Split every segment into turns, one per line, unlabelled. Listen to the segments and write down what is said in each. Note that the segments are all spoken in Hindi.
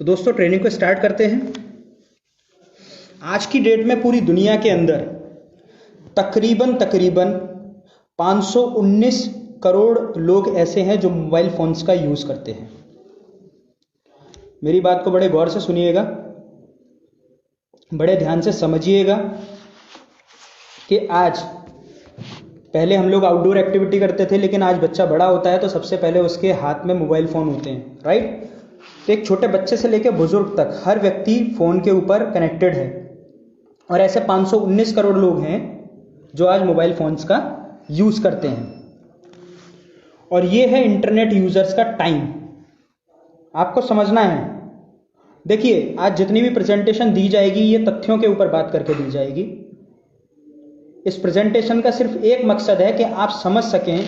तो दोस्तों ट्रेनिंग को स्टार्ट करते हैं। आज की डेट में पूरी दुनिया के अंदर तकरीबन 519 करोड़ लोग ऐसे हैं जो मोबाइल फोन्स का यूज करते हैं। मेरी बात को बड़े गौर से सुनिएगा, बड़े ध्यान से समझिएगा कि आज पहले हम लोग आउटडोर एक्टिविटी करते थे, लेकिन आज बच्चा बड़ा होता है तो सबसे पहले उसके हाथ में मोबाइल फ़ोन होते हैं, राइट। तो एक छोटे बच्चे से लेकर बुजुर्ग तक हर व्यक्ति फ़ोन के ऊपर कनेक्टेड है और ऐसे 519 करोड़ लोग हैं जो आज मोबाइल फ़ोन्स का यूज़ करते हैं। और ये है इंटरनेट यूज़र्स का टाइम। आपको समझना है, देखिए आज जितनी भी प्रेजेंटेशन दी जाएगी ये तथ्यों के ऊपर बात करके दी जाएगी। इस प्रेजेंटेशन का सिर्फ एक मकसद है कि आप समझ सकें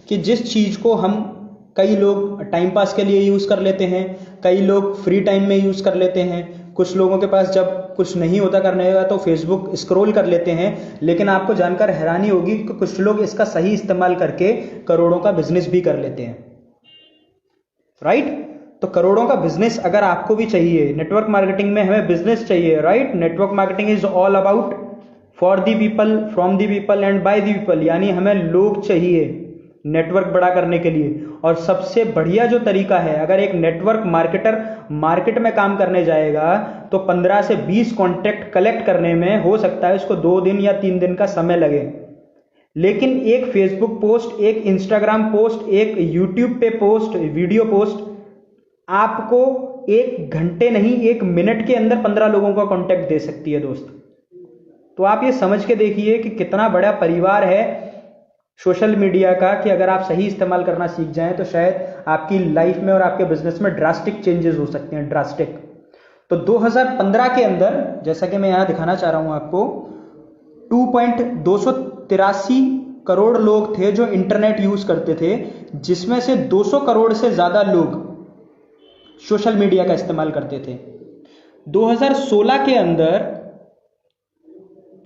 कि जिस चीज़ को हम कई लोग टाइम पास के लिए यूज़ कर लेते हैं, कई लोग फ्री टाइम में यूज़ कर लेते हैं, कुछ लोगों के पास जब कुछ नहीं होता करने का तो फेसबुक स्क्रॉल कर लेते हैं। लेकिन आपको जानकर हैरानी होगी कि कुछ लोग इसका सही इस्तेमाल करके करोड़ों का बिजनेस भी कर लेते हैं, राइट। तो करोड़ों का बिजनेस अगर आपको भी चाहिए, नेटवर्क मार्केटिंग में हमें बिजनेस चाहिए, right. Network marketing is all about for the people, from the people and by the people, यानी हमें लोग चाहिए नेटवर्क बड़ा करने के लिए। और सबसे बढ़िया जो तरीका है, अगर एक नेटवर्क मार्केटर मार्केट में काम करने जाएगा तो 15 से 20 कॉन्टैक्ट कलेक्ट करने में हो सकता है उसको 2 दिन या 3 दिन का समय लगे। लेकिन एक फेसबुक पोस्ट, एक इंस्टाग्राम पोस्ट, एक यूट्यूब पे पोस्ट, वीडियो पोस्ट आपको 1 घंटे नहीं 1 मिनट के अंदर 15 लोगों का कॉन्टैक्ट दे सकती है दोस्त। तो आप ये समझ के देखिए कि कितना बड़ा परिवार है सोशल मीडिया का, कि अगर आप सही इस्तेमाल करना सीख जाएं तो शायद आपकी लाइफ में और आपके बिजनेस में ड्रास्टिक चेंजेस हो सकते हैं, ड्रास्टिक। तो 2015 के अंदर, जैसा कि मैं यहां दिखाना चाह रहा हूं आपको, 2.283 करोड़ लोग थे जो इंटरनेट यूज करते थे, जिसमें से 200 करोड़ से ज्यादा लोग सोशल मीडिया का इस्तेमाल करते थे। 2016 के अंदर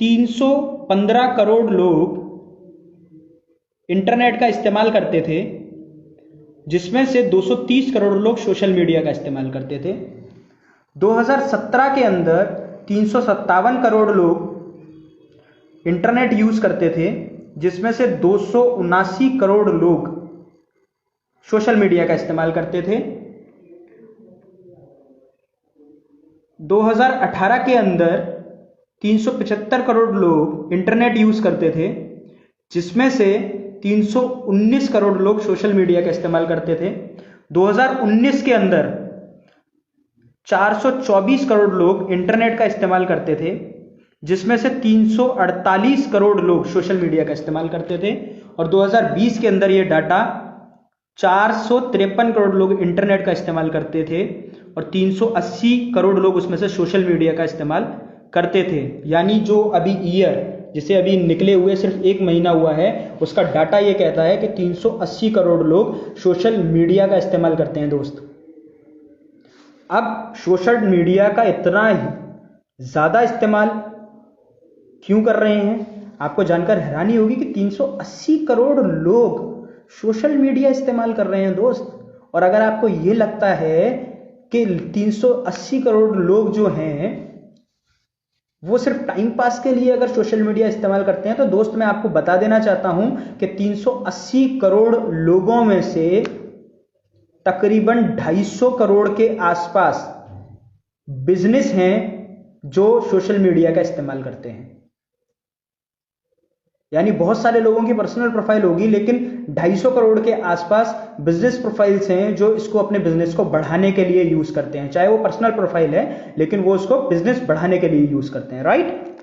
315 करोड़ लोग इंटरनेट का इस्तेमाल करते थे, जिसमें से 230 करोड़ लोग सोशल मीडिया का इस्तेमाल करते थे। 2017 के अंदर 357 करोड़ लोग इंटरनेट यूज करते थे, जिसमें से 279 करोड़ लोग सोशल मीडिया का इस्तेमाल करते थे। 2018 के अंदर 375 करोड़ लोग इंटरनेट यूज करते थे, जिसमें से 319 करोड़ लोग सोशल मीडिया का इस्तेमाल करते थे। 2019 के अंदर 424 करोड़ लोग इंटरनेट का इस्तेमाल करते थे, जिसमें से 348 करोड़ लोग सोशल मीडिया का इस्तेमाल करते थे। और 2020 के अंदर ये डाटा 453 करोड़ लोग इंटरनेट का इस्तेमाल करते थे और 380 करोड़ लोग उसमें से सोशल मीडिया का इस्तेमाल करते थे। यानी जो अभी ईयर, जिसे अभी निकले हुए सिर्फ 1 महीना हुआ है, उसका डाटा ये कहता है कि 380 करोड़ लोग सोशल मीडिया का इस्तेमाल करते हैं दोस्त। अब सोशल मीडिया का इतना ज्यादा इस्तेमाल क्यों कर रहे हैं, आपको जानकर हैरानी होगी कि 380 करोड़ लोग सोशल मीडिया इस्तेमाल कर रहे हैं दोस्त। और अगर आपको ये लगता है कि 380 करोड़ लोग जो हैं वो सिर्फ टाइम पास के लिए अगर सोशल मीडिया इस्तेमाल करते हैं, तो दोस्त मैं आपको बता देना चाहता हूं कि 380 करोड़ लोगों में से तकरीबन 250 करोड़ के आसपास बिजनेस हैं जो सोशल मीडिया का इस्तेमाल करते हैं। यानी बहुत सारे लोगों की पर्सनल प्रोफाइल होगी, लेकिन 250 करोड़ के आसपास बिजनेस प्रोफाइल्स हैं जो इसको अपने बिजनेस को बढ़ाने के लिए यूज करते हैं। चाहे वो पर्सनल प्रोफाइल है, लेकिन वो इसको बिजनेस बढ़ाने के लिए यूज करते हैं, राइट।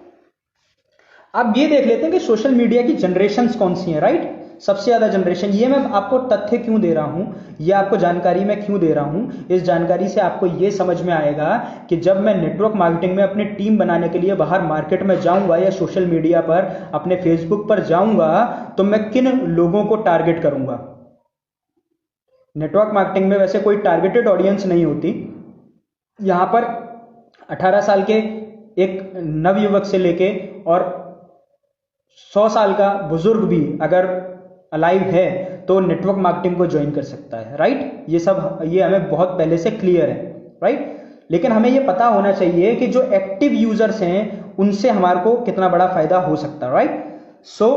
अब ये देख लेते हैं कि सोशल मीडिया की जनरेशंस कौन सी हैं, राइट। सबसे ज्यादा जनरेशन, ये मैं आपको तथ्य क्यों दे रहा हूं, ये आपको जानकारी मैं क्यों दे रहा हूं, इस जानकारी से आपको ये समझ में आएगा कि जब मैं नेटवर्क मार्केटिंग में अपनी टीम बनाने के लिए बाहर मार्केट में जाऊंगा या सोशल मीडिया पर अपने फेसबुक पर जाऊंगा तो मैं किन लोगों को टारगेट करूंगा। नेटवर्क मार्केटिंग में वैसे कोई टारगेटेड ऑडियंस नहीं होती। यहां पर 18 साल के एक नवयुवक से लेके और 100 साल का बुजुर्ग भी अगर अलाइव है तो नेटवर्क मार्केटिंग को ज्वाइन कर सकता है, राइट। ये हमें बहुत पहले से क्लियर है, राइट। लेकिन हमें ये पता होना चाहिए कि जो एक्टिव यूजर्स हैं उनसे हमारे को कितना बड़ा फायदा हो सकता है, राइट। सो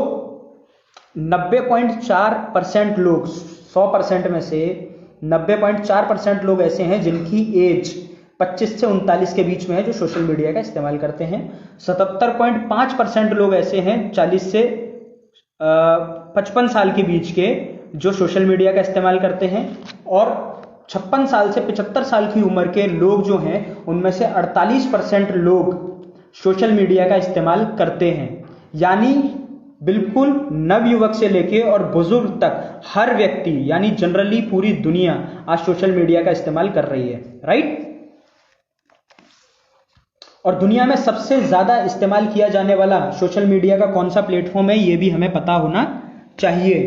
90.4% लोग, 100% में से 90.4% लोग ऐसे हैं जिनकी एज 25 से 39 के बीच में है, जो सोशल मीडिया का इस्तेमाल करते हैं। 77.5% लोग ऐसे हैं 40 से 55 साल के बीच के, जो सोशल मीडिया का इस्तेमाल करते हैं। और 56 साल से 75 साल की उम्र के लोग जो हैं उनमें से 48% लोग सोशल मीडिया का इस्तेमाल करते हैं। यानी बिल्कुल नवयुवक से लेके और बुजुर्ग तक हर व्यक्ति, यानी जनरली पूरी दुनिया आज सोशल मीडिया का इस्तेमाल कर रही है, राइट। और दुनिया में सबसे ज्यादा इस्तेमाल किया जाने वाला सोशल मीडिया का कौन सा प्लेटफॉर्म है, ये भी हमें पता होना चाहिए,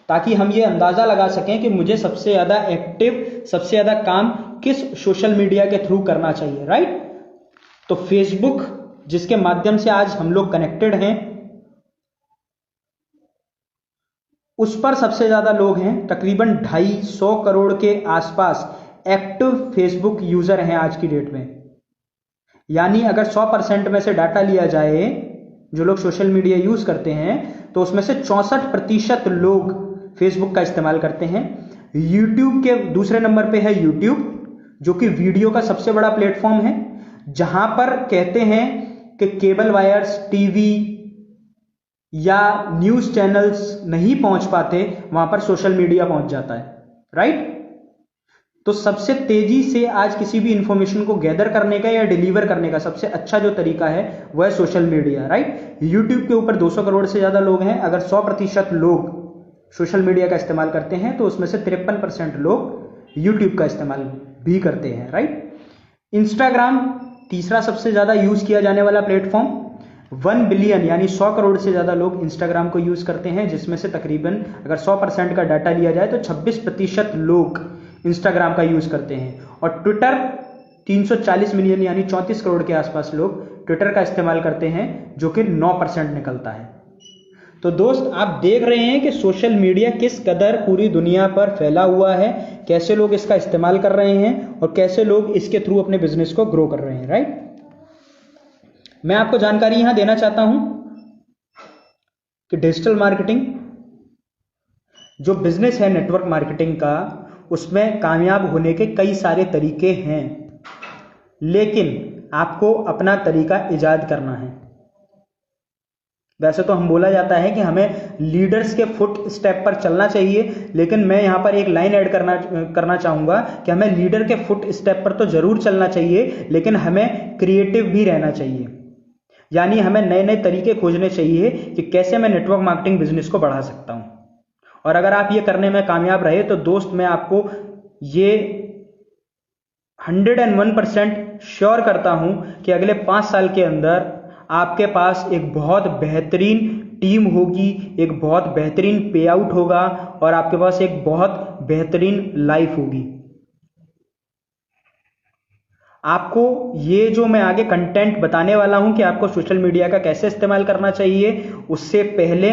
ताकि हम ये अंदाजा लगा सकें कि मुझे सबसे ज्यादा एक्टिव, सबसे ज्यादा काम किस सोशल मीडिया के थ्रू करना चाहिए, राइट। तो फेसबुक, जिसके माध्यम से आज हम लोग कनेक्टेड हैं, उस पर सबसे ज्यादा लोग हैं, तकरीबन 250 करोड़ के आसपास एक्टिव फेसबुक यूजर हैं आज की डेट में। यानी अगर 100% में से डाटा लिया जाए जो लोग सोशल मीडिया यूज करते हैं, तो उसमें से 64% लोग फेसबुक का इस्तेमाल करते हैं। यूट्यूब के दूसरे नंबर पे है यूट्यूब, जो कि वीडियो का सबसे बड़ा प्लेटफॉर्म है, जहां पर कहते हैं कि केबल वायर्स, टीवी या न्यूज चैनल्स नहीं पहुंच पाते, वहां पर सोशल मीडिया पहुंच जाता है, राइट। तो सबसे तेजी से आज किसी भी इंफॉर्मेशन को गैदर करने का या डिलीवर करने का सबसे अच्छा जो तरीका है वह है सोशल मीडिया, राइट। यूट्यूब के ऊपर 200 करोड़ से ज्यादा लोग हैं। अगर 100% लोग सोशल मीडिया का इस्तेमाल करते हैं तो उसमें से 53% लोग यूट्यूब का इस्तेमाल भी करते हैं, राइट। इंस्टाग्राम तीसरा सबसे ज्यादा यूज किया जाने वाला प्लेटफॉर्म, 1 बिलियन यानी 100 करोड़ से ज्यादा लोग इंस्टाग्राम को यूज करते हैं, जिसमें से तकरीबन अगर 100% का डाटा लिया जाए तो 26% लोग इंस्टाग्राम का यूज करते हैं। और ट्विटर 340 मिलियन यानी 34 करोड़ के आसपास लोग ट्विटर का इस्तेमाल करते हैं, जो कि 9% निकलता है। तो दोस्त, आप देख रहे हैं कि सोशल मीडिया किस कदर पूरी दुनिया पर फैला हुआ है, कैसे लोग इसका इस्तेमाल कर रहे हैं और कैसे लोग इसके थ्रू अपने बिजनेस को ग्रो कर रहे हैं, राइट। मैं आपको जानकारी यहां देना चाहता हूं कि डिजिटल मार्केटिंग जो बिजनेस है नेटवर्क मार्केटिंग का, उसमें कामयाब होने के कई सारे तरीके हैं, लेकिन आपको अपना तरीका इजाद करना है। वैसे तो हम बोला जाता है कि हमें लीडर्स के फुट स्टेप पर चलना चाहिए, लेकिन मैं यहां पर एक लाइन ऐड करना चाहूंगा कि हमें लीडर के फुट स्टेप पर तो जरूर चलना चाहिए, लेकिन हमें क्रिएटिव भी रहना चाहिए। यानी हमें नए नए तरीके खोजने चाहिए कि कैसे मैं नेटवर्क मार्केटिंग बिजनेस को बढ़ा सकता हूं। और अगर आप ये करने में कामयाब रहे तो दोस्त, मैं आपको ये 101% श्योर करता हूं कि अगले 5 साल के अंदर आपके पास एक बहुत बेहतरीन टीम होगी, एक बहुत बेहतरीन पे आउट होगा और आपके पास एक बहुत बेहतरीन लाइफ होगी। आपको ये जो मैं आगे कंटेंट बताने वाला हूं कि आपको सोशल मीडिया का कैसे इस्तेमाल करना चाहिए, उससे पहले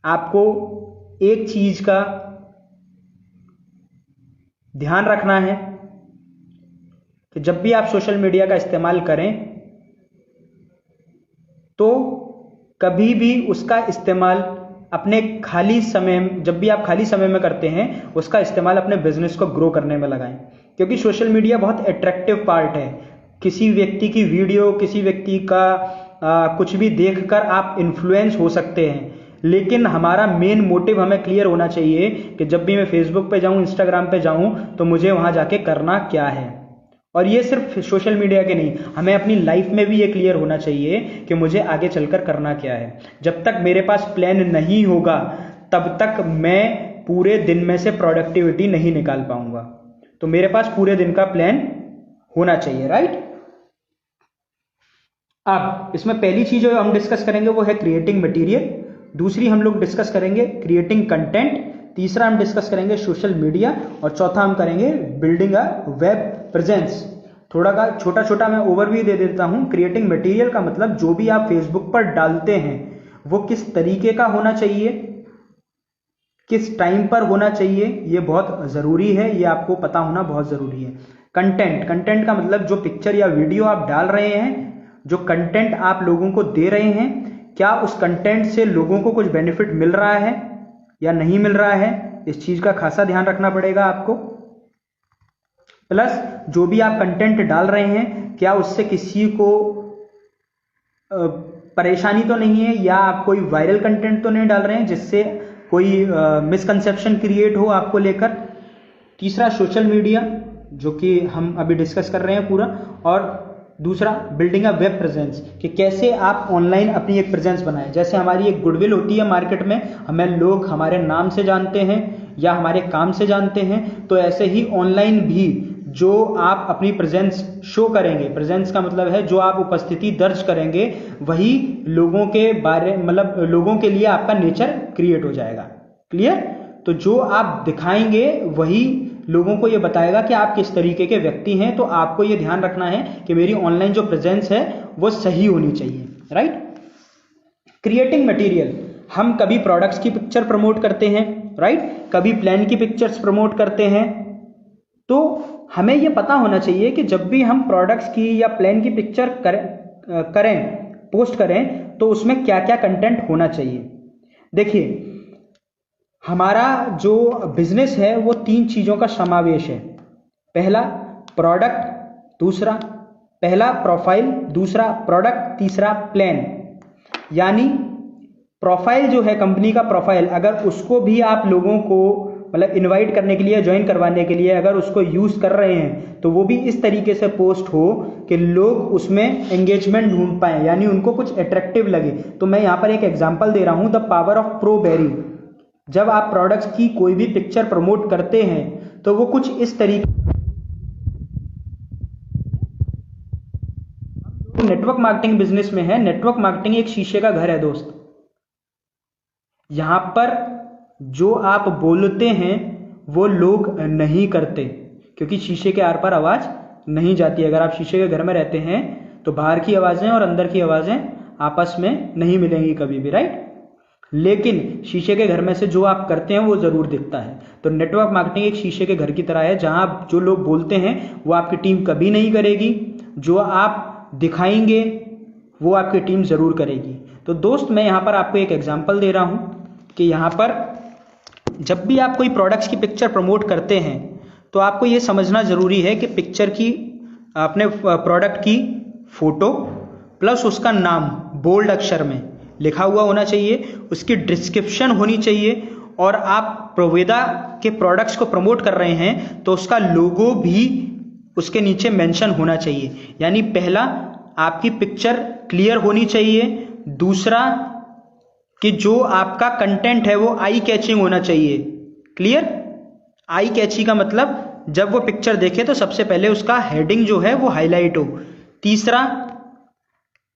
आपको एक चीज का ध्यान रखना है कि जब भी आप सोशल मीडिया का इस्तेमाल करें तो कभी भी उसका इस्तेमाल अपने खाली समय, जब भी आप खाली समय में करते हैं, उसका इस्तेमाल अपने बिजनेस को ग्रो करने में लगाएं। क्योंकि सोशल मीडिया बहुत अट्रैक्टिव पार्ट है। किसी व्यक्ति की वीडियो, किसी व्यक्ति का कुछ भी देखकर आप इन्फ्लुएंस हो सकते हैं, लेकिन हमारा मेन मोटिव हमें क्लियर होना चाहिए कि जब भी मैं फेसबुक पे जाऊं, इंस्टाग्राम पे जाऊं, तो मुझे वहां जाके करना क्या है। और ये सिर्फ सोशल मीडिया के नहीं, हमें अपनी लाइफ में भी ये क्लियर होना चाहिए कि मुझे आगे चलकर करना क्या है। जब तक मेरे पास प्लान नहीं होगा तब तक मैं पूरे दिन में से प्रोडक्टिविटी नहीं निकाल पाऊंगा। तो मेरे पास पूरे दिन का प्लान होना चाहिए, राइट। अब इसमें पहली चीज जो हम डिस्कस करेंगे वो है क्रिएटिंग मटेरियल, दूसरी हम लोग डिस्कस करेंगे क्रिएटिंग कंटेंट, तीसरा हम डिस्कस करेंगे सोशल मीडिया और चौथा हम करेंगे बिल्डिंग अ वेब प्रेजेंस। थोड़ा का छोटा छोटा मैं ओवरव्यू दे देता हूं। क्रिएटिंग मटेरियल का मतलब जो भी आप फेसबुक पर डालते हैं वो किस तरीके का होना चाहिए, किस टाइम पर होना चाहिए, ये बहुत जरूरी है, ये आपको पता होना बहुत जरूरी है। कंटेंट का मतलब जो पिक्चर या वीडियो आप डाल रहे हैं, जो कंटेंट आप लोगों को दे रहे हैं, क्या उस कंटेंट से लोगों को कुछ बेनिफिट मिल रहा है या नहीं मिल रहा है, इस चीज का खासा ध्यान रखना पड़ेगा आपको। प्लस जो भी आप कंटेंट डाल रहे हैं, क्या उससे किसी को परेशानी तो नहीं है, या आप कोई वायरल कंटेंट तो नहीं डाल रहे हैं जिससे कोई मिसकंसेप्शन क्रिएट हो आपको लेकर। तीसरा सोशल मीडिया, जो कि हम अभी डिस्कस कर रहे हैं पूरा। और दूसरा बिल्डिंग अ वेब प्रेजेंस, कि कैसे आप ऑनलाइन अपनी एक प्रेजेंस बनाएं। जैसे हमारी एक गुडविल होती है मार्केट में, हमें लोग हमारे नाम से जानते हैं या हमारे काम से जानते हैं, तो ऐसे ही ऑनलाइन भी जो आप अपनी प्रेजेंस शो करेंगे, प्रेजेंस का मतलब है जो आप उपस्थिति दर्ज करेंगे, वही लोगों के बारे मतलब लोगों के लिए आपका नेचर क्रिएट हो जाएगा। क्लियर? तो जो आप दिखाएंगे वही लोगों को ये बताएगा कि आप किस तरीके के व्यक्ति हैं। तो आपको ये ध्यान रखना है कि मेरी ऑनलाइन जो प्रेजेंस है वो सही होनी चाहिए। राइट? क्रिएटिंग मटेरियल, हम कभी प्रोडक्ट्स की पिक्चर प्रमोट करते हैं, राइट, कभी प्लान की पिक्चर्स प्रमोट करते हैं। तो हमें यह पता होना चाहिए कि जब भी हम प्रोडक्ट्स की या प्लान की पिक्चर करें पोस्ट करें, तो उसमें क्या क्या कंटेंट होना चाहिए। देखिए, हमारा जो बिजनेस है वो 3 चीजों का समावेश है। पहला प्रोडक्ट, दूसरा पहला प्रोफाइल, दूसरा प्रोडक्ट, तीसरा प्लान। यानी प्रोफाइल जो है कंपनी का प्रोफाइल, अगर उसको भी आप लोगों को मतलब इनवाइट करने के लिए, ज्वाइन करवाने के लिए अगर उसको यूज कर रहे हैं, तो वो भी इस तरीके से पोस्ट हो कि लोग उसमें एंगेजमेंट ढूंढ पाए, यानी उनको कुछ अट्रैक्टिव लगे। तो मैं यहाँ पर एक एग्जांपल दे रहा हूँ, the power of pro berry. जब आप प्रोडक्ट्स की कोई भी पिक्चर प्रमोट करते हैं तो वो कुछ इस तरीके, नेटवर्क मार्केटिंग बिजनेस में है। नेटवर्क मार्केटिंग एक शीशे का घर है दोस्त। यहां पर जो आप बोलते हैं वो लोग नहीं करते, क्योंकि शीशे के आर पार आवाज नहीं जाती। अगर आप शीशे के घर में रहते हैं तो बाहर की आवाजें और अंदर की आवाजें आपस में नहीं मिलेंगी कभी भी, राइट। लेकिन शीशे के घर में से जो आप करते हैं वो जरूर दिखता है। तो नेटवर्क मार्केटिंग एक शीशे के घर की तरह है, जहां जो लोग बोलते हैं वो आपकी टीम कभी नहीं करेगी, जो आप दिखाएंगे वो आपकी टीम जरूर करेगी। तो दोस्त, मैं यहां पर आपको एक एग्जांपल दे रहा हूं कि यहां पर जब भी आप कोई प्रोडक्ट्स की पिक्चर प्रमोट करते हैं तो आपको ये समझना जरूरी है कि पिक्चर की, अपने प्रोडक्ट की फोटो प्लस उसका नाम बोल्ड अक्षर में लिखा हुआ होना चाहिए, उसकी डिस्क्रिप्शन होनी चाहिए, और आप प्रोवेदा के प्रोडक्ट्स को प्रमोट कर रहे हैं तो उसका लोगो भी उसके नीचे मेंशन होना चाहिए। यानी पहला, आपकी पिक्चर क्लियर होनी चाहिए। दूसरा, कि जो आपका कंटेंट है वो आई कैचिंग होना चाहिए। क्लियर? आई कैची का मतलब जब वो पिक्चर देखे तो सबसे पहले उसका हेडिंग जो है वो हाईलाइट हो। तीसरा,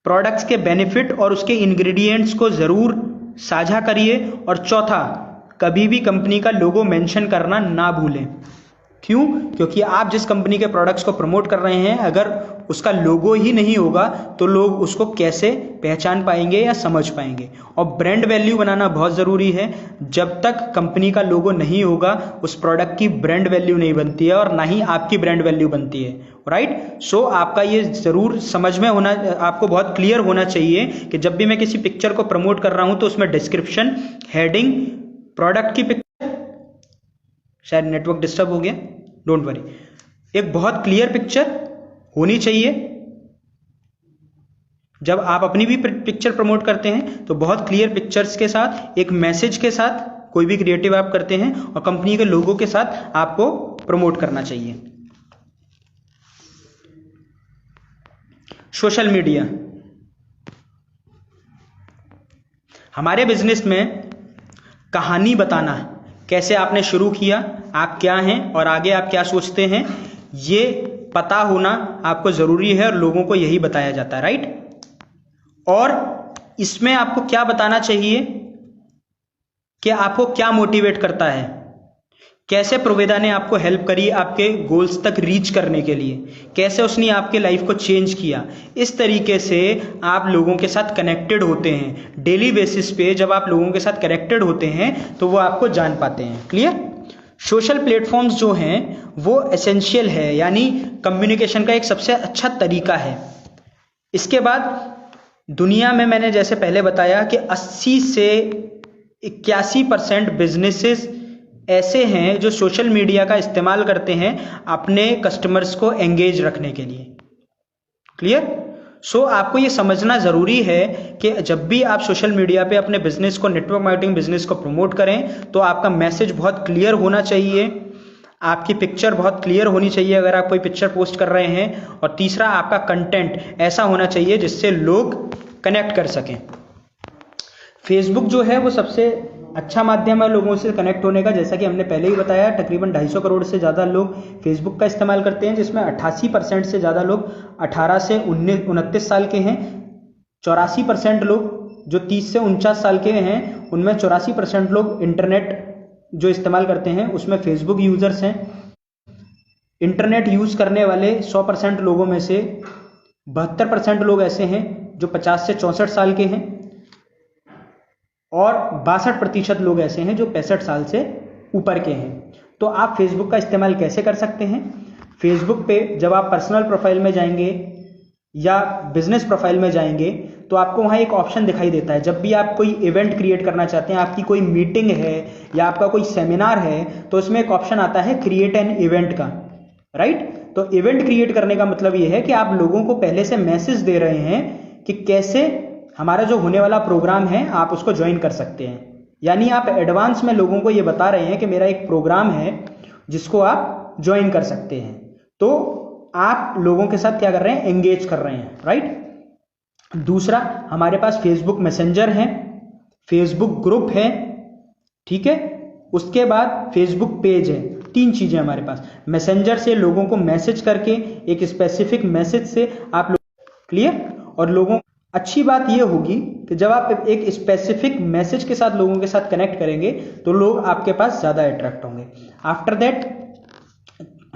प्रोडक्ट्स के बेनिफिट और उसके इंग्रेडिएंट्स को जरूर साझा करिए। और चौथा, कभी भी कंपनी का लोगो मेंशन करना ना भूलें। क्यों? क्योंकि आप जिस कंपनी के प्रोडक्ट्स को प्रमोट कर रहे हैं, अगर उसका लोगो ही नहीं होगा तो लोग उसको कैसे पहचान पाएंगे या समझ पाएंगे। और ब्रांड वैल्यू बनाना बहुत ज़रूरी है। जब तक कंपनी का लोगो नहीं होगा उस प्रोडक्ट की ब्रांड वैल्यू नहीं बनती है, और ना ही आपकी ब्रांड वैल्यू बनती है, राइट। सो आपका ये ज़रूर समझ में होना, आपको बहुत क्लियर होना चाहिए कि जब भी मैं किसी पिक्चर को प्रमोट कर रहा हूँ तो उसमें डिस्क्रिप्शन, हेडिंग, प्रोडक्ट की पिक्चर, शायद नेटवर्क डिस्टर्ब हो गया, डोंट वरी, एक बहुत क्लियर पिक्चर होनी चाहिए। जब आप अपनी भी पिक्चर प्रमोट करते हैं तो बहुत क्लियर पिक्चर्स के साथ, एक मैसेज के साथ कोई भी क्रिएटिव आप करते हैं, और कंपनी के लोगों के साथ आपको प्रमोट करना चाहिए। सोशल मीडिया, हमारे बिजनेस में कहानी बताना, कैसे आपने शुरू किया, आप क्या हैं और आगे आप क्या सोचते हैं, ये पता होना आपको जरूरी है, और लोगों को यही बताया जाता है, राइट। और इसमें आपको क्या बताना चाहिए कि आपको क्या मोटिवेट करता है, कैसे प्रोवेदा ने आपको हेल्प करी आपके गोल्स तक रीच करने के लिए, कैसे उसने आपके लाइफ को चेंज किया। इस तरीके से आप लोगों के साथ कनेक्टेड होते हैं। डेली बेसिस पे जब आप लोगों के साथ कनेक्टेड होते हैं तो वो आपको जान पाते हैं। क्लियर? सोशल प्लेटफॉर्म्स जो हैं वो एसेंशियल है, यानी कम्युनिकेशन का एक सबसे अच्छा तरीका है। इसके बाद दुनिया में मैंने जैसे पहले बताया कि 80 से 81% बिजनेसेस ऐसे हैं जो सोशल मीडिया का इस्तेमाल करते हैं अपने कस्टमर्स को एंगेज रखने के लिए। क्लियर? सो आपको ये समझना ज़रूरी है कि जब भी आप सोशल मीडिया पे अपने बिजनेस को, नेटवर्क मार्केटिंग बिजनेस को प्रमोट करें तो आपका मैसेज बहुत क्लियर होना चाहिए, आपकी पिक्चर बहुत क्लियर होनी चाहिए अगर आप कोई पिक्चर पोस्ट कर रहे हैं, और तीसरा आपका कंटेंट ऐसा होना चाहिए जिससे लोग कनेक्ट कर सकें। फेसबुक जो है वो सबसे अच्छा माध्यम है लोगों से कनेक्ट होने का। जैसा कि हमने पहले ही बताया, तकरीबन 250 करोड़ से ज़्यादा लोग फेसबुक का इस्तेमाल करते हैं, जिसमें 88% से ज़्यादा लोग 18 से 29 साल के हैं। 84% लोग जो 30 से 49 साल के हैं, उनमें 84% लोग इंटरनेट जो इस्तेमाल करते हैं उसमें फेसबुक यूज़र्स हैं। इंटरनेट यूज़ करने वाले 100% लोगों में से 72% लोग ऐसे हैं जो 50 से 64 साल के हैं, और 62% लोग ऐसे हैं जो 65 साल से ऊपर के हैं। तो आप फेसबुक का इस्तेमाल कैसे कर सकते हैं? फेसबुक पे जब आप पर्सनल प्रोफाइल में जाएंगे या बिजनेस प्रोफाइल में जाएंगे तो आपको वहाँ एक ऑप्शन दिखाई देता है। जब भी आप कोई इवेंट क्रिएट करना चाहते हैं, आपकी कोई मीटिंग है या आपका कोई सेमिनार है, तो उसमें एक ऑप्शन आता है क्रिएट एन इवेंट का, राइट? तो इवेंट क्रिएट करने का मतलब ये है कि आप लोगों को पहले से मैसेज दे रहे हैं कि कैसे हमारा जो होने वाला प्रोग्राम है आप उसको ज्वाइन कर सकते हैं। यानी आप एडवांस में लोगों को ये बता रहे हैं कि मेरा एक प्रोग्राम है जिसको आप ज्वाइन कर सकते हैं। तो आप लोगों के साथ क्या कर रहे हैं? एंगेज कर रहे हैं, राइट? दूसरा, हमारे पास फेसबुक मैसेंजर है, फेसबुक ग्रुप है, ठीक है? उसके बाद फेसबुक पेज है। 3 चीजें हमारे पास। मैसेंजर से लोगों को मैसेज करके एक स्पेसिफिक मैसेज से आप लोग क्लियर, और लोगों अच्छी बात यह होगी कि जब आप एक स्पेसिफिक मैसेज के साथ लोगों के साथ कनेक्ट करेंगे तो लोग आपके पास ज़्यादा अट्रैक्ट होंगे। आफ्टर दैट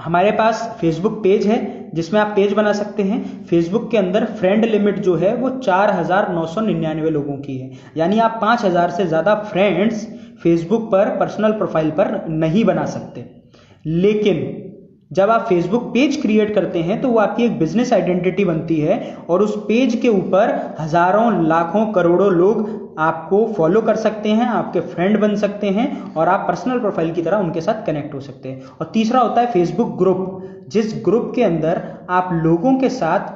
हमारे पास फेसबुक पेज है जिसमें आप पेज बना सकते हैं। फेसबुक के अंदर फ्रेंड लिमिट जो है वो 4999 लोगों की है, यानी आप 5000 से ज़्यादा फ्रेंड्स फेसबुक पर पर्सनल प्रोफाइल पर नहीं बना सकते। लेकिन जब आप फेसबुक पेज क्रिएट करते हैं तो वो आपकी एक बिजनेस आइडेंटिटी बनती है, और उस पेज के ऊपर हजारों, लाखों, करोड़ों लोग आपको फॉलो कर सकते हैं, आपके फ्रेंड बन सकते हैं, और आप पर्सनल प्रोफाइल की तरह उनके साथ कनेक्ट हो सकते हैं। और तीसरा होता है फेसबुक ग्रुप, जिस ग्रुप के अंदर आप लोगों के साथ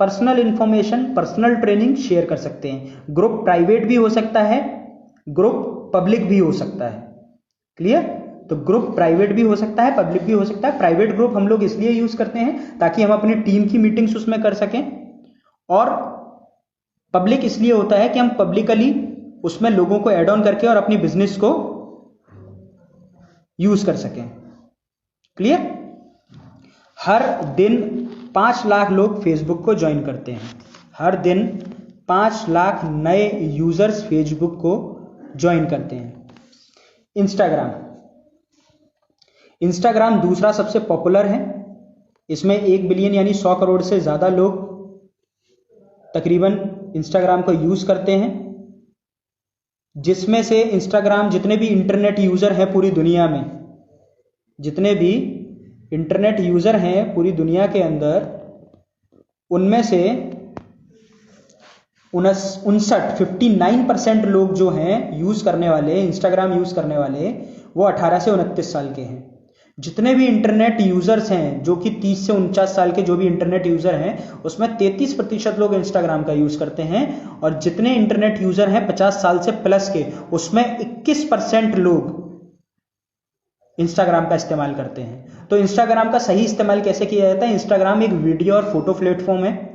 personal information, personal training share कर सकते हैं। ग्रुप प्राइवेट भी हो सकता है, ग्रुप पब्लिक भी हो सकता है। क्लियर? तो ग्रुप प्राइवेट भी हो सकता है, पब्लिक भी हो सकता है। प्राइवेट ग्रुप हम लोग इसलिए यूज करते हैं ताकि हम अपनी टीम की मीटिंग्स उसमें कर सकें, और पब्लिक इसलिए होता है कि हम पब्लिकली उसमें लोगों को ऐड ऑन करके और अपनी बिजनेस को यूज कर सकें। क्लियर? हर दिन 5 लाख लोग फेसबुक को ज्वाइन करते हैं। हर दिन 5 लाख नए यूजर्स फेसबुक को ज्वाइन करते हैं। इंस्टाग्राम दूसरा सबसे पॉपुलर है। इसमें 1 बिलियन यानी 100 करोड़ से ज़्यादा लोग तकरीबन इंस्टाग्राम को यूज़ करते हैं, जिसमें से इंस्टाग्राम जितने भी इंटरनेट यूज़र हैं पूरी दुनिया में, जितने भी इंटरनेट यूज़र हैं पूरी दुनिया के अंदर, उनमें से 59% लोग जो हैं यूज़ करने वाले, इंस्टाग्राम यूज़ करने वाले, वो 18 से 29 साल के हैं। जितने भी इंटरनेट यूज़र्स हैं जो कि 30 से 49 साल के जो भी इंटरनेट यूज़र हैं, उसमें 33% लोग इंस्टाग्राम का यूज़ करते हैं, और जितने इंटरनेट यूज़र हैं 50 साल से प्लस के, उसमें 21% लोग इंस्टाग्राम का इस्तेमाल करते हैं। तो इंस्टाग्राम का सही इस्तेमाल कैसे किया जाता है? इंस्टाग्राम एक वीडियो और फोटो प्लेटफॉर्म है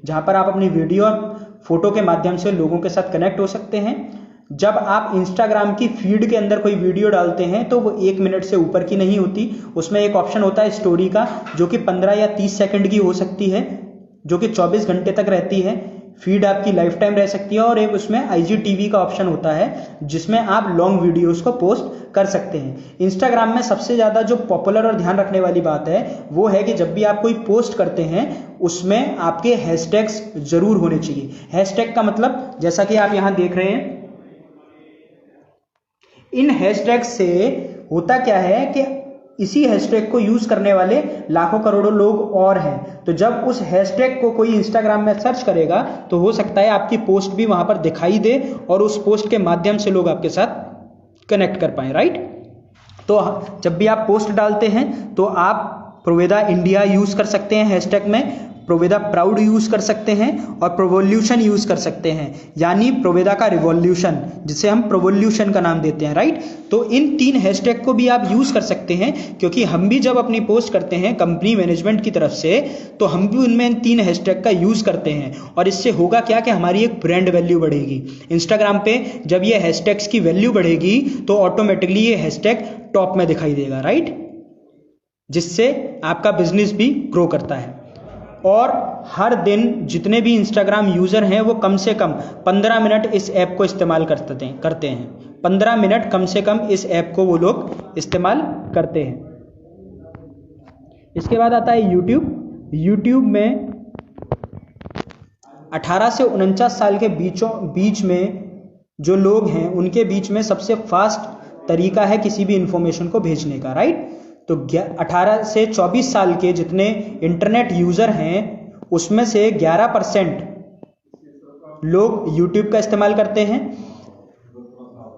जहां पर आप अपनी वीडियो और फोटो के माध्यम से लोगों के साथ कनेक्ट हो सकते हैं। जब आप इंस्टाग्राम की फीड के अंदर कोई वीडियो डालते हैं तो वो 1 मिनट से ऊपर की नहीं होती। उसमें एक ऑप्शन होता है स्टोरी का, जो कि 15 या 30 सेकंड की हो सकती है, जो कि 24 घंटे तक रहती है। फीड आपकी लाइफ टाइम रह सकती है। और एक उसमें IGTV का ऑप्शन होता है जिसमें आप लॉन्ग वीडियोस को पोस्ट कर सकते हैं। इंस्टाग्राम में सबसे ज़्यादा जो पॉपुलर और ध्यान रखने वाली बात है वो है कि जब भी आप कोई पोस्ट करते हैं उसमें आपके हैशटैग्स जरूर होने चाहिए। हैशटैग का मतलब जैसा कि आप यहाँ देख रहे हैं, इन हैशटैग से होता क्या है कि इसी हैशटैग को यूज करने वाले लाखों करोड़ों लोग और हैं। तो जब उस हैशटैग को कोई इंस्टाग्राम में सर्च करेगा तो हो सकता है आपकी पोस्ट भी वहां पर दिखाई दे और उस पोस्ट के माध्यम से लोग आपके साथ कनेक्ट कर पाए, राइट। तो जब भी आप पोस्ट डालते हैं तो आप प्रोवेदा इंडिया यूज कर सकते हैं हैशटैग में, प्रोवेदा प्राउड यूज कर सकते हैं और प्रोवोल्यूशन यूज कर सकते हैं, यानी प्रोवेदा का रिवॉल्यूशन, जिसे हम प्रोवोल्यूशन का नाम देते हैं, राइट। तो इन 3 हैशटैग को भी आप यूज कर सकते हैं, क्योंकि हम भी जब अपनी पोस्ट करते हैं कंपनी मैनेजमेंट की तरफ से तो हम भी उनमें इन 3 हैशटैग का यूज करते हैं। और इससे होगा क्या कि हमारी एक ब्रांड वैल्यू बढ़ेगी इंस्टाग्राम पे। जब ये हैशटैग्स की वैल्यू बढ़ेगी तो ऑटोमेटिकली ये हैशटैग टॉप में दिखाई देगा, राइट, जिससे आपका बिजनेस भी ग्रो करता है। और हर दिन जितने भी इंस्टाग्राम यूज़र हैं वो कम से कम 15 मिनट इस ऐप को इस्तेमाल करते हैं 15 मिनट कम से कम इस ऐप को वो लोग इस्तेमाल करते हैं। इसके बाद आता है यूट्यूब में 18 से 49 साल के बीच में जो लोग हैं उनके बीच में सबसे फास्ट तरीका है किसी भी इंफॉर्मेशन को भेजने का, राइट। तो 18 से 24 साल के जितने इंटरनेट यूज़र हैं उसमें से 11% लोग यूट्यूब का इस्तेमाल करते हैं।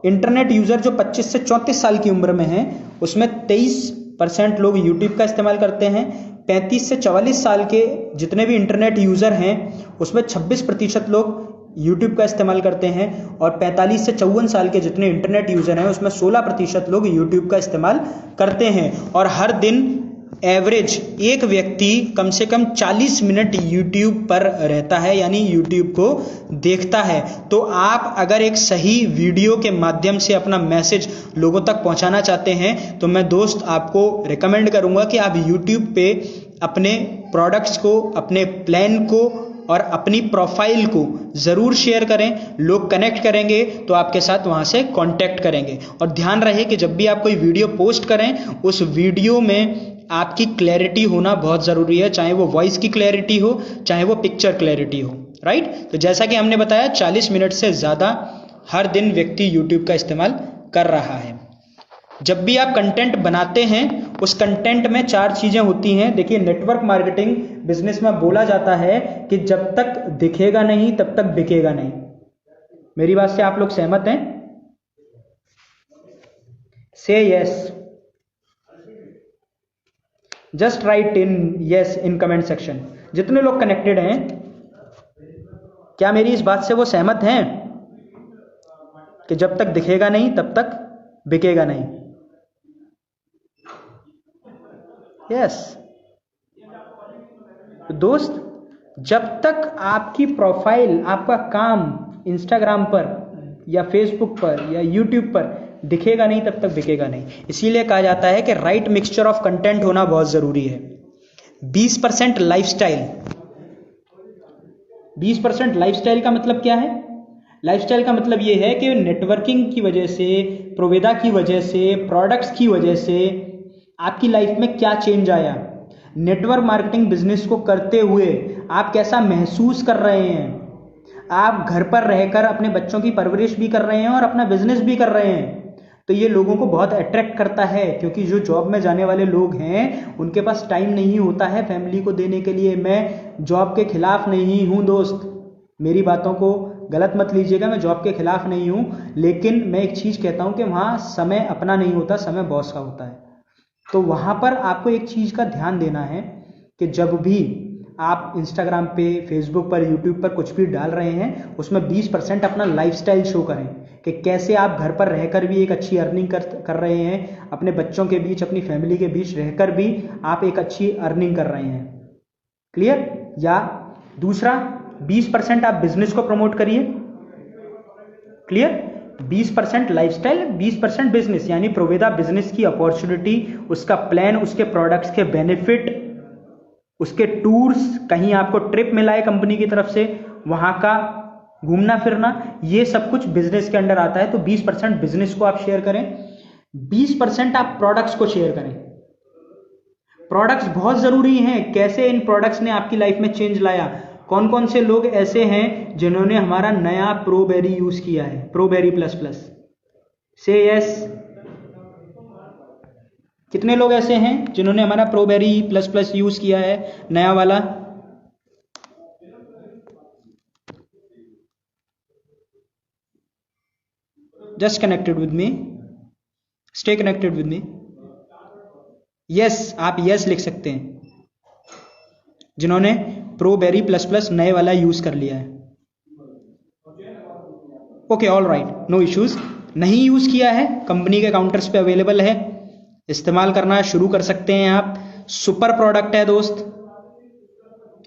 इंटरनेट यूज़र जो 25 से 34 साल की उम्र में हैं उसमें 23% लोग यूट्यूब का इस्तेमाल करते हैं। 35 से 44 साल के जितने भी इंटरनेट यूज़र हैं उसमें 26% लोग यूट्यूब का इस्तेमाल करते हैं। और 45 से 54 साल के जितने इंटरनेट यूज़र हैं उसमें 16% लोग यूट्यूब का इस्तेमाल करते हैं। और हर दिन एवरेज एक व्यक्ति कम से कम 40 मिनट यूट्यूब पर रहता है, यानी यूट्यूब को देखता है। तो आप अगर एक सही वीडियो के माध्यम से अपना मैसेज लोगों तक पहुंचाना चाहते हैं तो मैं दोस्त आपको रिकमेंड करूंगा कि आप यूट्यूब पे अपने प्रोडक्ट्स को, अपने प्लान को और अपनी प्रोफाइल को ज़रूर शेयर करें। लोग कनेक्ट करेंगे तो आपके साथ वहाँ से कांटेक्ट करेंगे। और ध्यान रहे कि जब भी आप कोई वीडियो पोस्ट करें उस वीडियो में आपकी क्लैरिटी होना बहुत ज़रूरी है, चाहे वो वॉइस की क्लैरिटी हो चाहे वो पिक्चर क्लैरिटी हो, राइट। तो जैसा कि हमने बताया 40 मिनट से ज़्यादा हर दिन व्यक्ति यूट्यूब का इस्तेमाल कर रहा है। जब भी आप कंटेंट बनाते हैं उस कंटेंट में 4 चीज़ें होती हैं। देखिए, नेटवर्क मार्केटिंग बिजनेस में बोला जाता है कि जब तक दिखेगा नहीं तब तक बिकेगा नहीं। मेरी बात से आप लोग सहमत हैं? से yes, just right in yes in comment section. जितने लोग कनेक्टेड हैं, क्या मेरी इस बात से वो सहमत हैं कि जब तक दिखेगा नहीं तब तक बिकेगा नहीं? यस। दोस्त, जब तक आपकी प्रोफाइल, आपका काम इंस्टाग्राम पर या फेसबुक पर या यूट्यूब पर दिखेगा नहीं तब तक बिकेगा नहीं। इसीलिए कहा जाता है कि राइट मिक्सचर ऑफ कंटेंट होना बहुत जरूरी है। 20% लाइफस्टाइल। 20% लाइफस्टाइल का मतलब क्या है? लाइफस्टाइल का मतलब ये है कि नेटवर्किंग की वजह से, प्रोवेदा की वजह से, प्रोडक्ट्स की वजह से आपकी लाइफ में क्या चेंज आया। नेटवर्क मार्केटिंग बिजनेस को करते हुए आप कैसा महसूस कर रहे हैं। आप घर पर रहकर अपने बच्चों की परवरिश भी कर रहे हैं और अपना बिजनेस भी कर रहे हैं, तो ये लोगों को बहुत अट्रैक्ट करता है। क्योंकि जो जॉब में जाने वाले लोग हैं उनके पास टाइम नहीं होता है फैमिली को देने के लिए। मैं जॉब के खिलाफ नहीं हूँ दोस्त, मेरी बातों को गलत मत लीजिएगा, मैं जॉब के खिलाफ नहीं हूँ, लेकिन मैं एक चीज़ कहता हूँ कि वहाँ समय अपना नहीं होता, समय बॉस का होता है। तो वहाँ पर आपको एक चीज़ का ध्यान देना है कि जब भी आप इंस्टाग्राम पे, फेसबुक पर, यूट्यूब पर कुछ भी डाल रहे हैं उसमें 20% अपना लाइफस्टाइल शो करें कि कैसे आप घर पर रहकर भी एक अच्छी अर्निंग कर रहे हैं, अपने बच्चों के बीच, अपनी फैमिली के बीच रहकर भी आप एक अच्छी अर्निंग कर रहे हैं। क्लियर? या दूसरा, 20% आप बिजनेस को प्रमोट करिए। क्लियर? 20% लाइफस्टाइल, 20% बिजनेस, यानी प्रोवेदा बिजनेस की अपॉर्चुनिटी, उसका प्लान, उसके प्रोडक्ट्स के बेनिफिट, उसके टूर्स, कहीं आपको ट्रिप मिला है कंपनी की तरफ से, वहां का घूमना फिरना, ये सब कुछ बिजनेस के अंडर आता है। तो 20% बिजनेस को आप शेयर करें, 20% आप प्रोडक्ट्स को शेयर करें। प्रोडक्ट्स बहुत जरूरी हैं। कैसे इन प्रोडक्ट्स ने आपकी लाइफ में चेंज लाया, कौन कौन से लोग ऐसे हैं जिन्होंने हमारा नया प्रोबेरी यूज किया है, प्रोबेरी प्लस प्लस। से यस। कितने लोग ऐसे हैं जिन्होंने हमारा प्रोबेरी प्लस प्लस यूज किया है, नया वाला? Just connected with me, stay connected with me. Yes, आप यस लिख सकते हैं जिन्होंने प्रोबेरी प्लस प्लस नए वाला यूज कर लिया है। Okay, all right, no issues. नहीं यूज किया है, कंपनी के काउंटर्स पे अवेलेबल है, इस्तेमाल करना शुरू कर सकते हैं आप। सुपर प्रोडक्ट है दोस्त,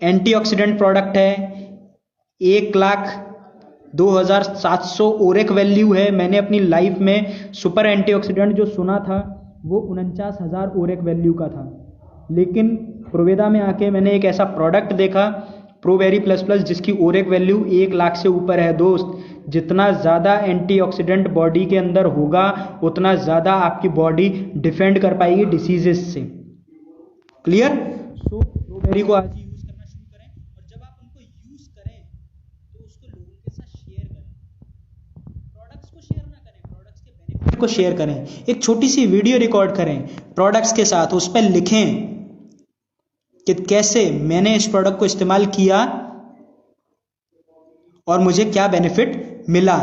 एंटीऑक्सीडेंट प्रोडक्ट है, 1,02,700 ओरेक वैल्यू है। मैंने अपनी लाइफ में सुपर एंटीऑक्सीडेंट जो सुना था वो 49,000 ओरेक वैल्यू का था, लेकिन प्रोवेदा में आके मैंने एक ऐसा प्रोडक्ट देखा प्रोबेरी प्लस प्लस जिसकी ओरेक वैल्यू 1,00,000 से ऊपर है। दोस्त, जितना ज़्यादा एंटीऑक्सीडेंट बॉडी के अंदर होगा उतना ज़्यादा आपकी बॉडी डिफेंड कर पाएगी डिसीजेस से। क्लियर? सो प्रोबेरी को आज ही यूज़ करना शुरू करें, और जब आप उनको यूज़ करें तो उसको लोगों के साथ शेयर करें। प्रोडक्ट्स को शेयर ना करें, प्रोडक्ट्स के बेनिफिट को शेयर करें। एक छोटी सी वीडियो रिकॉर्ड करें प्रोडक्ट्स के साथ, उस पर लिखें कि कैसे मैंने इस प्रोडक्ट को इस्तेमाल किया और मुझे क्या बेनिफिट मिला।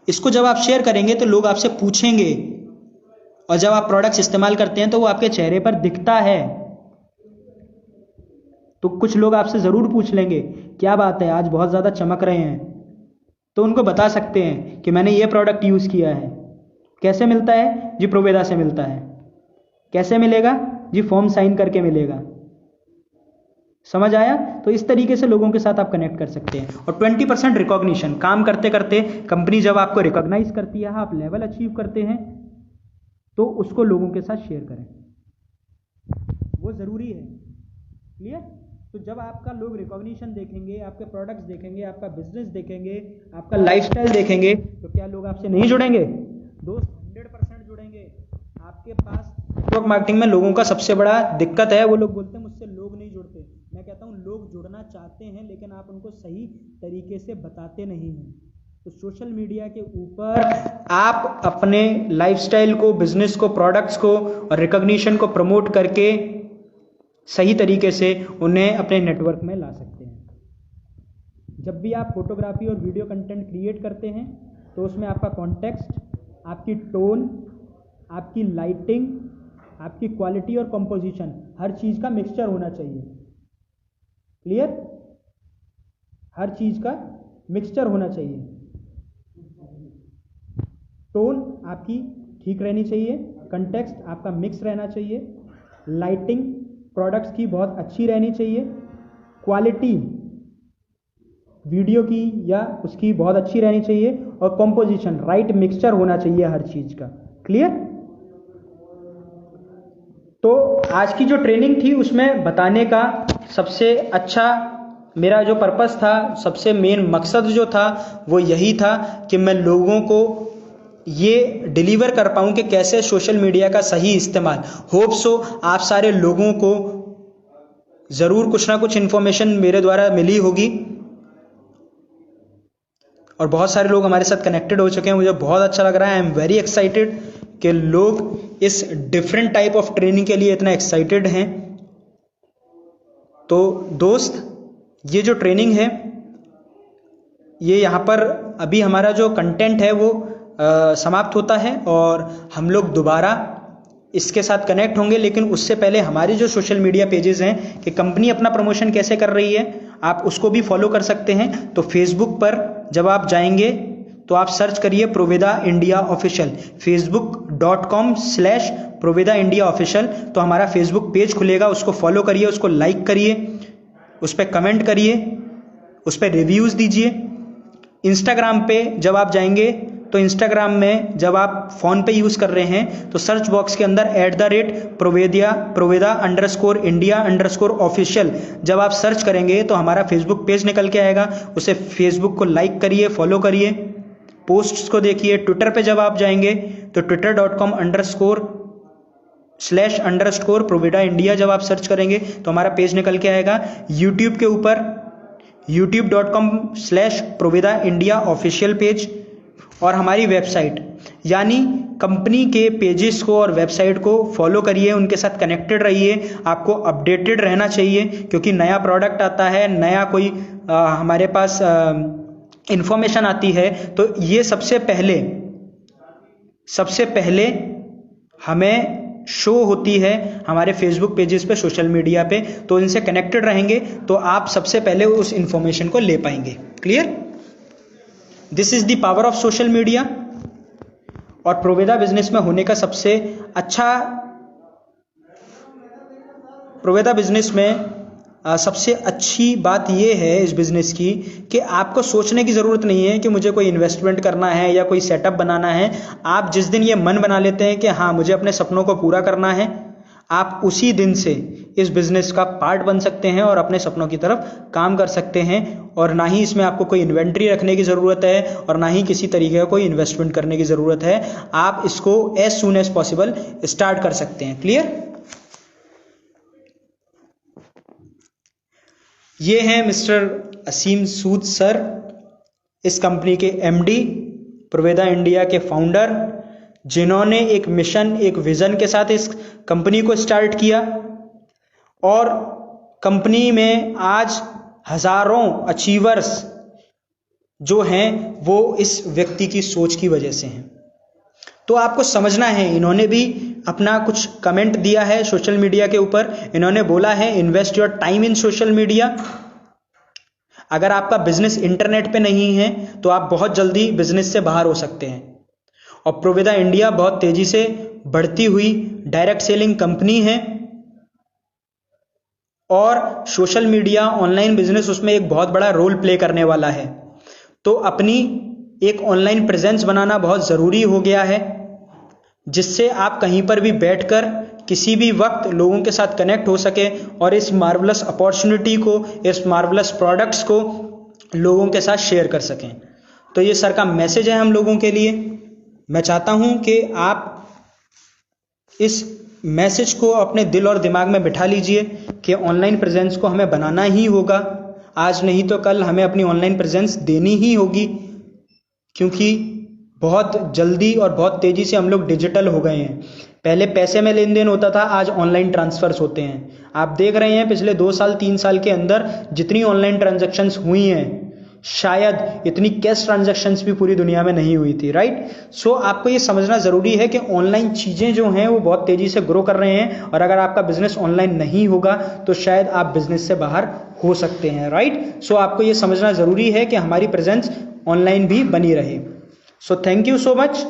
इसको जब आप शेयर करेंगे तो लोग आपसे पूछेंगे, और जब आप प्रोडक्ट्स इस्तेमाल करते हैं तो वो आपके चेहरे पर दिखता है, तो कुछ लोग आपसे ज़रूर पूछ लेंगे क्या बात है आज बहुत ज़्यादा चमक रहे हैं, तो उनको बता सकते हैं कि मैंने ये प्रोडक्ट यूज़ किया है। कैसे मिलता है जी? प्रोवेदा से मिलता है। कैसे मिलेगा जी? फॉर्म साइन करके मिलेगा। समझ आया? तो इस तरीके से लोगों के साथ आप कनेक्ट कर सकते हैं। और 20% रिकॉग्निशन, काम करते करते कंपनी जब आपको रिकॉग्नाइज करती है, आप लेवल अचीव करते हैं, तो उसको लोगों के साथ शेयर करें, वो ज़रूरी है। क्लियर? तो जब आपका लोग रिकॉग्निशन देखेंगे, आपके प्रोडक्ट्स देखेंगे, आपका बिजनेस देखेंगे, आपका लाइफस्टाइल देखेंगे, तो क्या लोग आपसे नहीं जुड़ेंगे? दोस्त, 100% जुड़ेंगे। आपके पास नेटवर्क मार्केटिंग में लोगों का सबसे बड़ा दिक्कत है, वो लोग बोलते हैं मुझसे लोग नहीं जुड़ते। मैं कहता हूँ लोग जुड़ना चाहते हैं, लेकिन आप उनको सही तरीके से बताते नहीं हैं। तो सोशल मीडिया के ऊपर आप अपने लाइफस्टाइल को, बिजनेस को, प्रोडक्ट्स को और रिकॉग्निशन को प्रमोट करके सही तरीके से उन्हें अपने नेटवर्क में ला सकते हैं। जब भी आप फोटोग्राफी और वीडियो कंटेंट क्रिएट करते हैं तो उसमें आपका कॉन्टेक्स्ट, आपकी टोन, आपकी लाइटिंग, आपकी क्वालिटी और कंपोजिशन, हर चीज़ का मिक्सचर होना चाहिए। क्लियर? हर चीज़ का मिक्सचर होना चाहिए। टोन आपकी ठीक रहनी चाहिए, कंटेक्स्ट आपका मिक्स रहना चाहिए, लाइटिंग प्रोडक्ट्स की बहुत अच्छी रहनी चाहिए, क्वालिटी वीडियो की या उसकी बहुत अच्छी रहनी चाहिए, और कंपोजिशन राइट मिक्सचर होना चाहिए हर चीज़ का। क्लियर? तो आज की जो ट्रेनिंग थी उसमें बताने का सबसे अच्छा मेरा जो पर्पस था, सबसे मेन मकसद जो था वो यही था कि मैं लोगों को ये डिलीवर कर पाऊँ कि कैसे सोशल मीडिया का सही इस्तेमाल। होप सो आप सारे लोगों को ज़रूर कुछ ना कुछ इन्फॉर्मेशन मेरे द्वारा मिली होगी, और बहुत सारे लोग हमारे साथ कनेक्टेड हो चुके हैं। मुझे बहुत अच्छा लग रहा है। आई एम वेरी एक्साइटेड कि लोग इस डिफरेंट टाइप ऑफ ट्रेनिंग के लिए इतना एक्साइटेड हैं। तो दोस्त, ये जो ट्रेनिंग है, ये यहाँ पर अभी हमारा जो कंटेंट है वो समाप्त होता है, और हम लोग दोबारा इसके साथ कनेक्ट होंगे। लेकिन उससे पहले हमारी जो सोशल मीडिया पेजेस हैं कि कंपनी अपना प्रमोशन कैसे कर रही है, आप उसको भी फॉलो कर सकते हैं। तो फेसबुक पर जब आप जाएंगे तो आप सर्च करिए प्रोवेदा इंडिया ऑफिशियल, facebook.com/प्रोवेदा इंडिया ऑफिशियल। तो हमारा फेसबुक पेज खुलेगा, उसको फॉलो करिए, उसको लाइक करिए, उस पर कमेंट करिए, उस पर रिव्यूज़ दीजिए। इंस्टाग्राम पे जब आप जाएंगे तो इंस्टाग्राम में जब आप फ़ोन पे यूज़ कर रहे हैं तो सर्च बॉक्स के अंदर @प्रोवेदा_इंडिया_ऑफिशियल जब आप सर्च करेंगे तो हमारा फेसबुक पेज निकल के आएगा। उसे फेसबुक को लाइक करिए, फॉलो करिए, पोस्ट्स को देखिए। ट्विटर पे जब आप जाएंगे तो twitter.com/_प्रोवेदा इंडिया जब आप सर्च करेंगे तो हमारा पेज निकल के आएगा। यूट्यूब के ऊपर youtube.com/प्रोवेदा इंडिया ऑफिशियल पेज, और हमारी वेबसाइट यानी कंपनी के पेजेस को और वेबसाइट को फॉलो करिए, उनके साथ कनेक्टेड रहिए। आपको अपडेटेड रहना चाहिए, क्योंकि नया प्रोडक्ट आता है, नया कोई हमारे पास इंफॉर्मेशन आती है, तो ये सबसे पहले हमें शो होती है हमारे फेसबुक पेजेस पे, सोशल मीडिया पे। तो इनसे कनेक्टेड रहेंगे तो आप सबसे पहले उस इंफॉर्मेशन को ले पाएंगे। Clear? This is the power of social media. और प्रोवेदा बिजनेस में होने का सबसे अच्छा, प्रोवेदा बिजनेस में सबसे अच्छी बात यह है इस बिजनेस की कि आपको सोचने की ज़रूरत नहीं है कि मुझे कोई इन्वेस्टमेंट करना है या कोई सेटअप बनाना है। आप जिस दिन ये मन बना लेते हैं कि हाँ मुझे अपने सपनों को पूरा करना है, आप उसी दिन से इस बिजनेस का पार्ट बन सकते हैं और अपने सपनों की तरफ काम कर सकते हैं। और ना ही इसमें आपको कोई इन्वेंट्री रखने की ज़रूरत है और ना ही किसी तरीके का कोई इन्वेस्टमेंट करने की ज़रूरत है। आप इसको as soon as possible start कर सकते हैं। क्लियर? ये हैं मिस्टर असीम सूद सर, इस कंपनी के एमडी, प्रोवेदा इंडिया के फाउंडर, जिन्होंने एक मिशन, एक विजन के साथ इस कंपनी को स्टार्ट किया। और कंपनी में आज हजारों अचीवर्स जो हैं वो इस व्यक्ति की सोच की वजह से हैं। तो आपको समझना है, इन्होंने भी अपना कुछ कमेंट दिया है सोशल मीडिया के ऊपर। इन्होंने बोला है invest your time in social media. अगर आपका बिजनेस इंटरनेट पे नहीं है तो आप बहुत जल्दी बिजनेस से बाहर हो सकते हैं। और प्रोवेदा इंडिया बहुत तेजी से बढ़ती हुई डायरेक्ट सेलिंग कंपनी है और सोशल मीडिया, ऑनलाइन बिजनेस उसमें एक बहुत बड़ा रोल प्ले करने वाला है। तो अपनी एक ऑनलाइन प्रेजेंस बनाना बहुत ज़रूरी हो गया है, जिससे आप कहीं पर भी बैठकर किसी भी वक्त लोगों के साथ कनेक्ट हो सके और इस मार्वलस अपॉर्चुनिटी को, इस मार्वलस प्रोडक्ट्स को लोगों के साथ शेयर कर सकें। तो ये सर का मैसेज है हम लोगों के लिए। मैं चाहता हूं कि आप इस मैसेज को अपने दिल और दिमाग में बिठा लीजिए कि ऑनलाइन प्रेजेंस को हमें बनाना ही होगा। आज नहीं तो कल हमें अपनी ऑनलाइन प्रेजेंस देनी ही होगी, क्योंकि बहुत जल्दी और बहुत तेज़ी से हम लोग डिजिटल हो गए हैं। पहले पैसे में लेन देन होता था, आज ऑनलाइन ट्रांसफर्स होते हैं। आप देख रहे हैं पिछले 2 साल 3 साल के अंदर जितनी ऑनलाइन ट्रांजैक्शंस हुई हैं, शायद इतनी कैश ट्रांजैक्शंस भी पूरी दुनिया में नहीं हुई थी। राइट? सो आपको ये समझना ज़रूरी है कि ऑनलाइन चीज़ें जो हैं वो बहुत तेज़ी से ग्रो कर रहे हैं, और अगर आपका बिजनेस ऑनलाइन नहीं होगा तो शायद आप बिजनेस से बाहर हो सकते हैं। राइट? सो आपको ये समझना ज़रूरी है कि हमारी प्रेजेंस ऑनलाइन भी बनी रहे। So thank you so much.